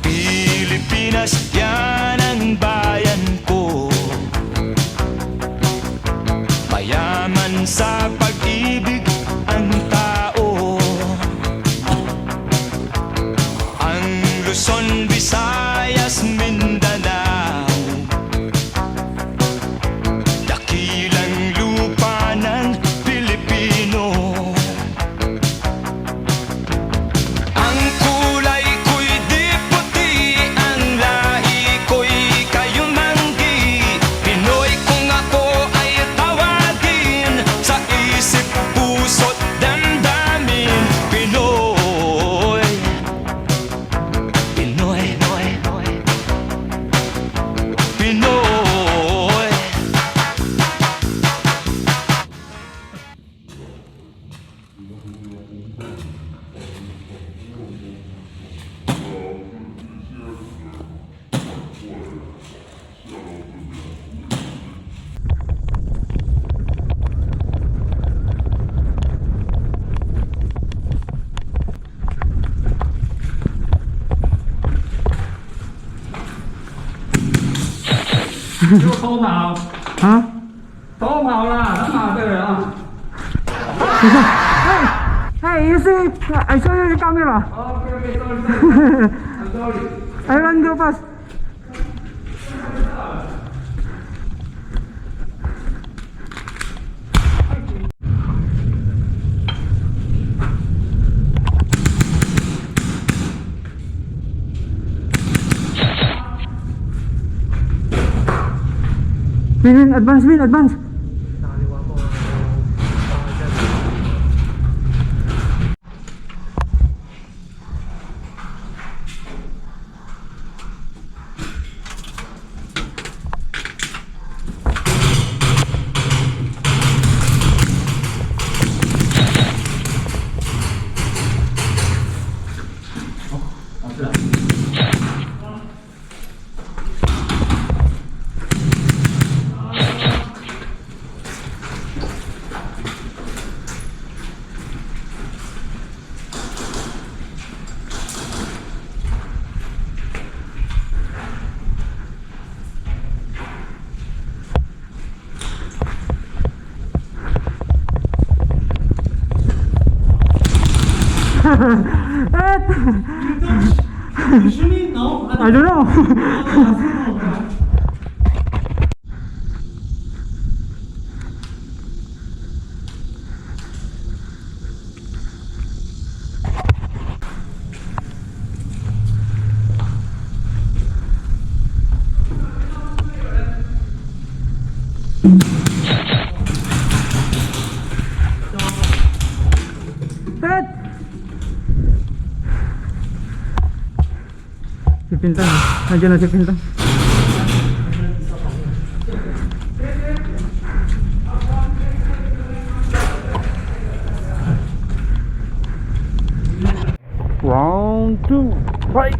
Pilipinas, yan ang bayan ko. Mayaman sa pag-ibig ang tao. Ang Luzon, Visayas, Mindanao, dakilang lupa ng Pilipino. Ang kulay ko'y di puti, ang lahi ko'y kayumanggi. Pinoy kung ako ay tawagin, sa isip, puso't damdamin. Pinoy, Pinoy, Pinoy, Pinoy.又偷跑啊！偷跑了，他哪个人啊？等一下，哎，you see, I show you the camera. Okay, sorry. I'm sorry. I run go fast. Min, advance, Min, advance. You shouldn't know. I don't know. Si Pintang, nandiyan na si Pintang. Round 2, fight!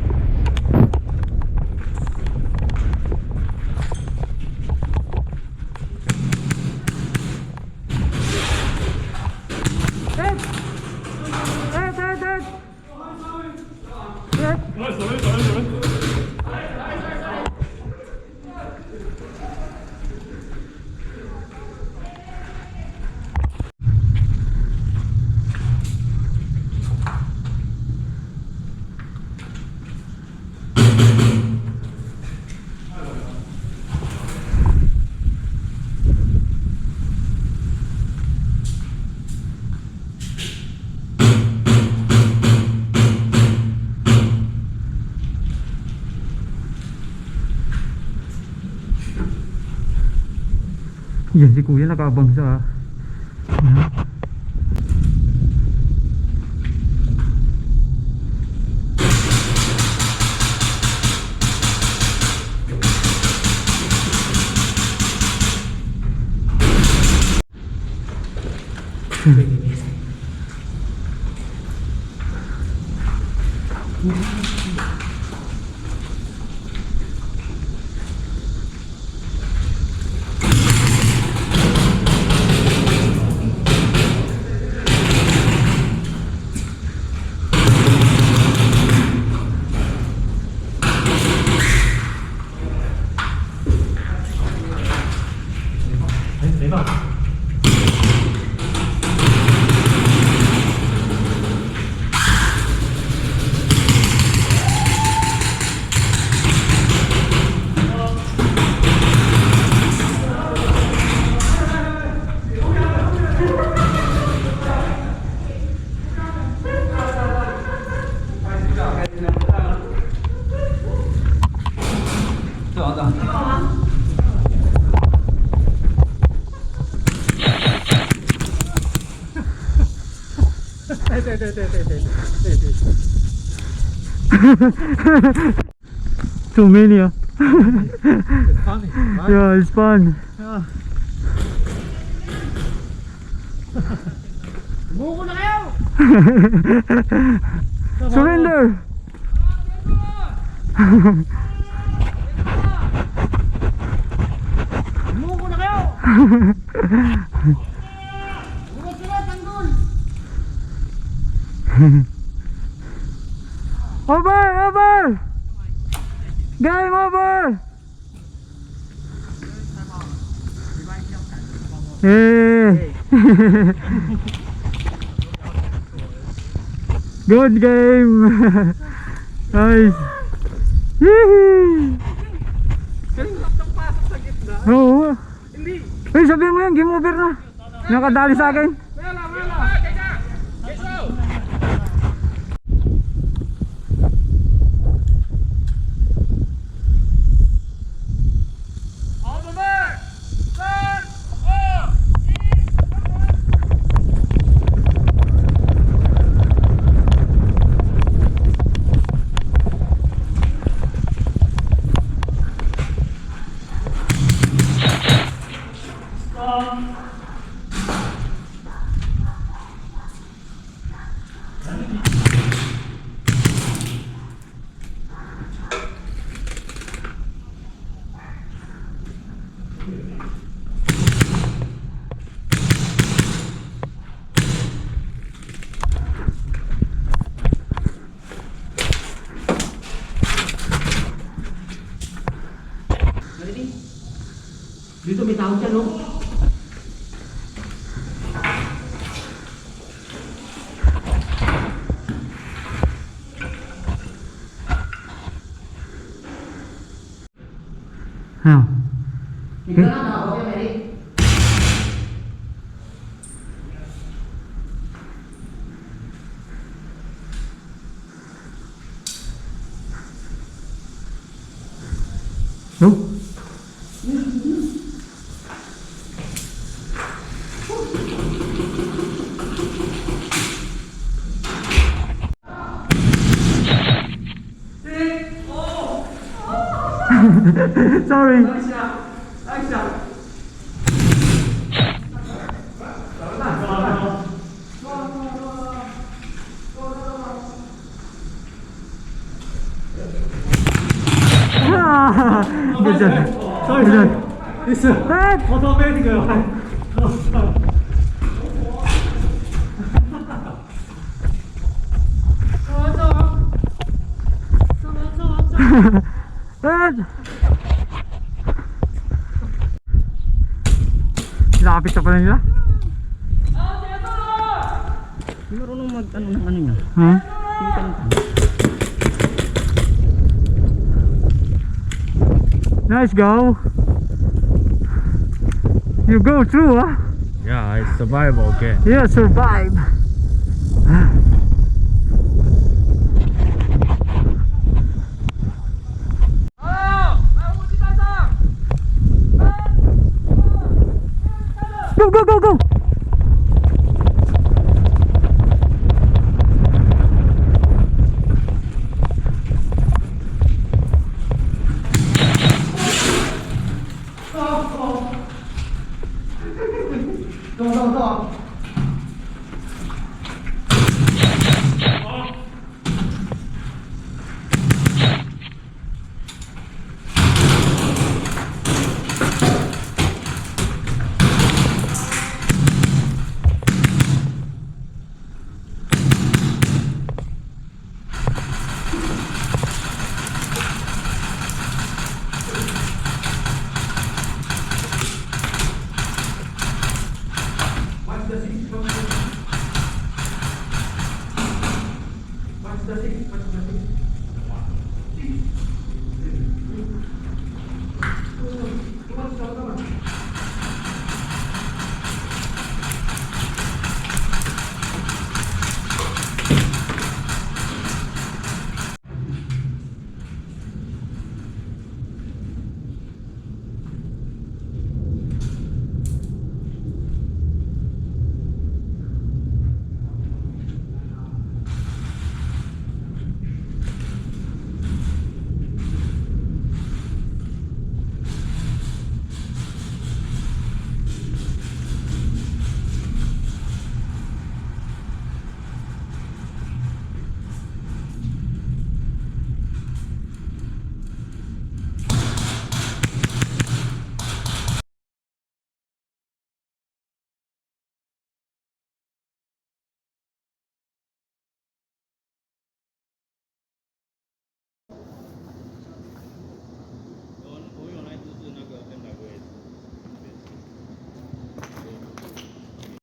Yan si kuya nakabang sa Too many, ah. It's funny, right? Yeah, it's fun. Yeah. Buko na kayo! Surrender! Buko na kayo! Buko sila, tanggol! Over! Over! Game over! Hey! Good game! Nice! Yee! Oo. Hindi. Hey, sabihin mo yan, game over na. Nakadali sa akin. Dito may tao dyan, no? How? Dito na, nakakot yan, Eric. No? Sorry. Good job. Sorry, Good sorry. job. It's Back. automatic. Back. Lapit na pala nila. Hindi marunong mag-ano ng ano niya. Huh? Hindi ka nito. Nice go. You go through, huh? Yeah, I survive okay. Yeah, survive. Go, go, go, go. plastic.